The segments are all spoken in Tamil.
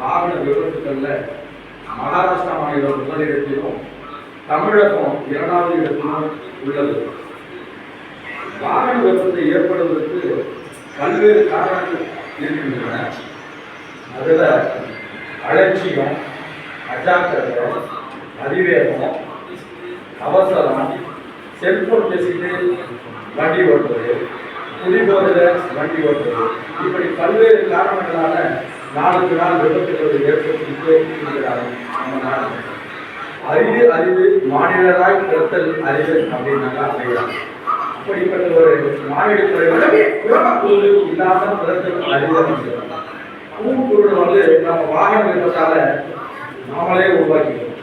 வாகன விபத்துக்கள்ல மகாராஷ்டிரா மாநிலம் முதலிடத்திலும் தமிழகம் 2வது இடத்திலும் உள்ளது. வாகன விபத்து ஏற்படுவதற்கு பல்வேறு காரணங்கள் இருக்கின்றன. அதுல அலட்சியம், அஜாக்கிரதை, அதிவேகம், அவசரம், செல்போன் பேசிட்டு வண்டி ஓட்டுறது, குடிபோதையில வண்டி ஓட்டுறது, இப்படி பல்வேறு காரணங்களால நாளுக்கு நாள் விபத்துகள் ஏற்படுத்திட்டு இருக்கிறார்கள் நம்ம நாடு. அறிவு மாநிலராய் பிறத்தல் அறிவு அப்படின்னாங்க அப்படிங்கிறாங்க. அப்படிப்பட்ட ஒரு மாநிலத்துறை இல்லாமல் பிறத்தல் அறிவு கூறுகள் வந்து நம்ம வாகன விபத்தால நாமளே உருவாக்கிக்கிறோம்.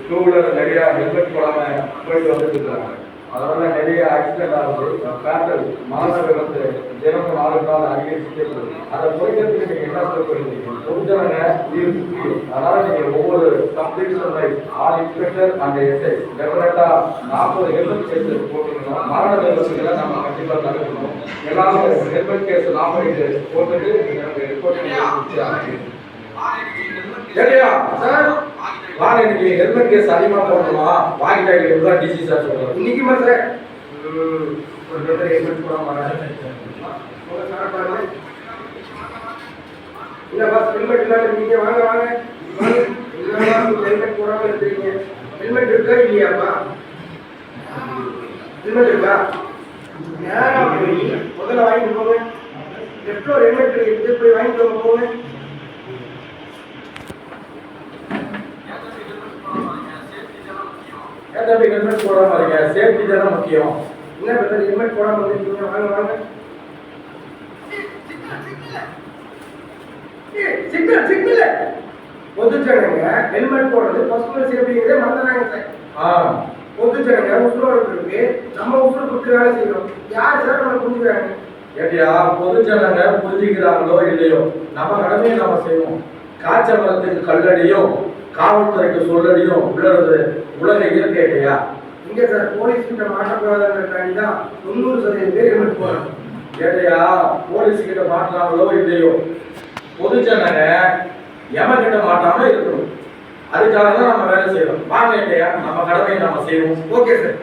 டூ வீலர் நிறைய ஹெல்மெட் போடாம போயிட்டு வந்துட்டு இருக்காங்க. அதனால நிறைய ஆக்சிடென்ட் ஆகுது. பேட்டல் மரண விபத்து தினமும் 4 நாள் அதிகரிச்சுட்டே போகுது. அதை குறைக்கிறதுக்கு நீங்க என்ன சொல்றீங்க? பொதுஜனங்க உயிர் முக்கியம். அதனால நீங்க ஒவ்வொரு completion life all inspector and SI டெஃபினட்டா 40 ஹெல்மெட் கேஸ் போட்டுக்கணும். மரண விபத்துகளை நம்ம கண்டிப்பா தடுக்கணும். எல்லாரும் ஹெல்மெட் கேஸ் 40 போட்டுட்டு ரிப்போர்ட் சரியா சார்? வாங்க, இன்னைக்கு ஹெல்மெட் கேஸ் அதிகமாக போடணுமா? வாங்கிட்டாங்க இதுதான் டிசி சார் சொல்றாரு. இன்னைக்குமா சார் ஒரு பேர் ஹெல்மெட் போடாம வராங்க. இல்ல பாஸ், ஹெல்மெட் இல்லாம நீங்க வாங்க வாங்க ஹெல்மெட் போடாம இருக்கீங்க. ஹெல்மெட் இருக்கா இல்லையாப்பா? ஹெல்மெட் இருக்கா? நேரா போய் முதல்ல வாங்கிட்டு போங்க. லெஃப்ட்ல ஒரு ஹெல்மெட் எடுத்து போய் வாங்கிட்டு போங்க. ஹெல்மெட் போடாம இருங்க, சேஃப்டி தானே முக்கியம். என்ன பிரதர் ஹெல்மெட் போடாம இருக்கீங்க? வாங்க வாங்க. சிக்னல் பொதுஜனங்க ஹெல்மெட் போடுறது பர்சனல் சேஃப்டிங்கிறதே மறந்துறாங்க சார். பொதுஜனங்க உசுரோட இருக்கு, நம்ம உசுரை கொடுத்து வேலை செய்யணும். யார் சார் நம்ம புரிஞ்சுக்கிறாங்க? ஏடியா பொதுஜனங்க புரிஞ்சுக்கிறாங்களோ இல்லையோ, நம்ம கடமையை நம்ம செய்வோம். காய்ச்சல் மரத்துக்கு கல்லடியும் காவல்துறைக்கு சொல்லடியும் உள்ளது உலக இயற்கையா? இங்க சார் போலீஸ் கிட்ட மாட்டக்கூடாதுன்றதுக்காண்டி தான் 90% பேர் ஹெல்மெட் போடுறாங்க. ஏடையா போலீஸ் கிட்ட மாட்டாங்களோ இல்லையோ, பொதுஜனங்க எம கிட்ட மாட்டாம இருக்கணும். அதுக்காக தான் நம்ம வேலை செய்யறோம். வாங்க இல்லையா, நம்ம கடமையை நம்ம செய்வோம். Okay sir.